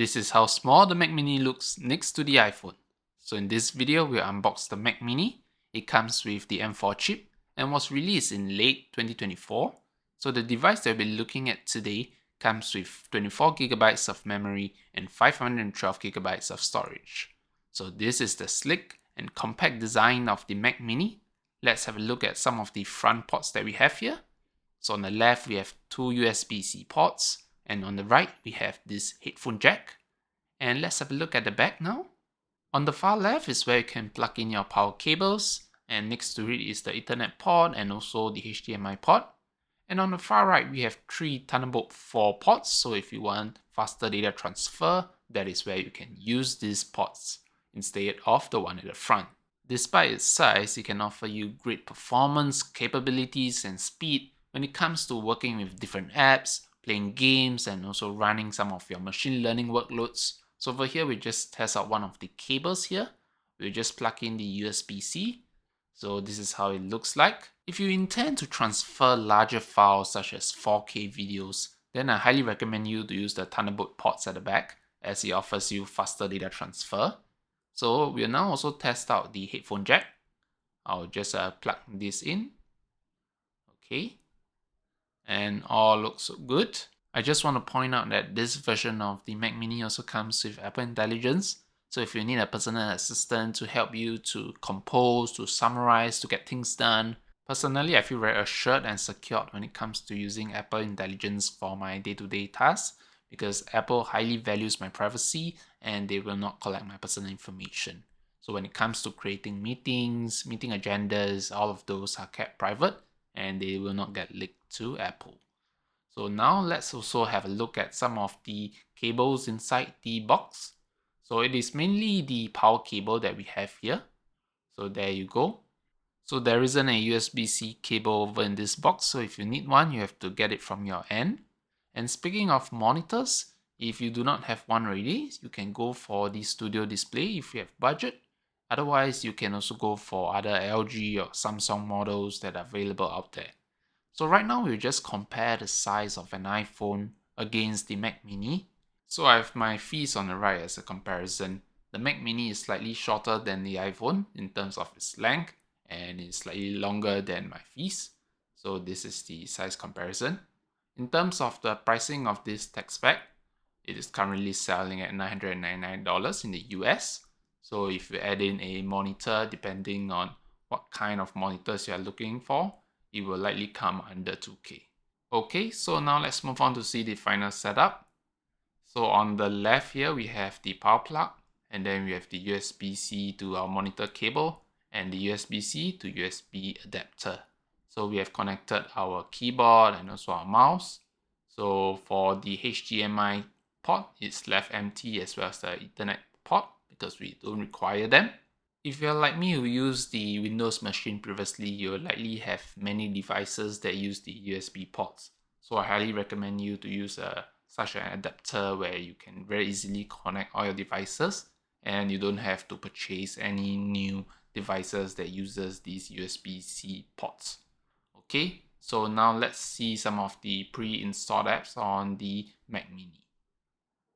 This is how small the Mac Mini looks next to the iPhone. So in this video, we'll unbox the Mac Mini. It comes with the M4 chip and was released in late 2024. So the device that we'll be looking at today comes with 24GB of memory and 512GB of storage. So this is the sleek and compact design of the Mac Mini. Let's have a look at some of the front ports that we have here. So on the left, we have two USB-C ports, and on the right, we have this headphone jack. And let's have a look at the back now. On the far left is where you can plug in your power cables, and next to it is the Ethernet port and also the HDMI port. And on the far right, we have three Thunderbolt 4 ports, so if you want faster data transfer, that is where you can use these ports instead of the one at the front. Despite its size, it can offer you great performance, capabilities, and speed when it comes to working with different apps, playing games, and also running some of your machine learning workloads. So over here, we just test out one of the cables here. We'll just plug in the USB-C. So this is how it looks like. If you intend to transfer larger files such as 4K videos, then I highly recommend you to use the Thunderbolt ports at the back, as it offers you faster data transfer. So we'll now also test out the headphone jack. I'll just plug this in. Okay. And all looks good. I just want to point out that this version of the Mac Mini also comes with Apple Intelligence. So if you need a personal assistant to help you to compose, to summarize, to get things done, personally I feel very assured and secured when it comes to using Apple Intelligence for my day-to-day tasks, because Apple highly values my privacy and they will not collect my personal information. So when it comes to creating meetings, meeting agendas, all of those are kept private and they will not get leaked to Apple. So now let's also have a look at some of the cables inside the box. So it is mainly the power cable that we have here. So there you go. So there isn't a USB-C cable over in this box, so if you need one, you have to get it from your end. And speaking of monitors, if you do not have one ready, you can go for the Studio Display if you have budget. Otherwise, you can also go for other LG or Samsung models that are available out there. So right now, we'll just compare the size of an iPhone against the Mac Mini. So I have my fees on the right as a comparison. The Mac Mini is slightly shorter than the iPhone in terms of its length, and it's slightly longer than my fees. So this is the size comparison. In terms of the pricing of this tech spec, it is currently selling at $999 in the US. So if you add in a monitor, depending on what kind of monitors you are looking for, it will likely come under 2K. Okay, so now let's move on to see the final setup. So on the left here, we have the power plug, and then we have the USB-C to our monitor cable, and the USB-C to USB adapter. So we have connected our keyboard and also our mouse. So for the HDMI port, it's left empty, as well as the Ethernet port, because we don't require them. If you're like me who used the Windows machine previously, you'll likely have many devices that use the USB ports. So I highly recommend you to use such an adapter where you can very easily connect all your devices and you don't have to purchase any new devices that uses these USB-C ports. Okay, so now let's see some of the pre-installed apps on the Mac Mini.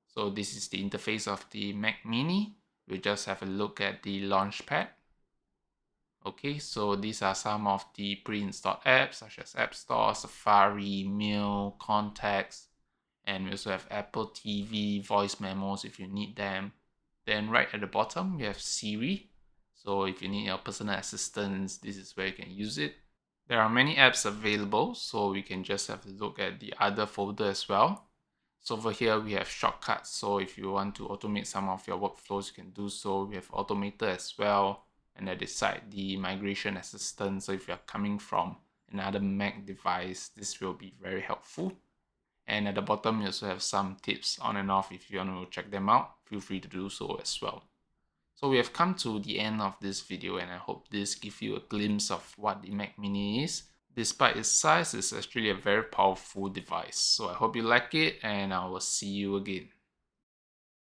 So this is the interface of the Mac Mini. We'll just have a look at the Launchpad. Okay, so these are some of the pre-installed apps such as App Store, Safari, Mail, Contacts, and we also have Apple TV, voice memos if you need them. Then right at the bottom, we have Siri. So if you need your personal assistance, this is where you can use it. There are many apps available, so we can just have a look at the other folder as well. So over here, we have shortcuts. So if you want to automate some of your workflows, you can do so. We have Automator as well. And at this side, the migration assistant. So if you're coming from another Mac device, this will be very helpful. And at the bottom, you also have some tips on and off. If you want to check them out, feel free to do so as well. So we have come to the end of this video, and I hope this gives you a glimpse of what the Mac Mini is. Despite its size, it's actually a very powerful device. So I hope you like it, and I will see you again.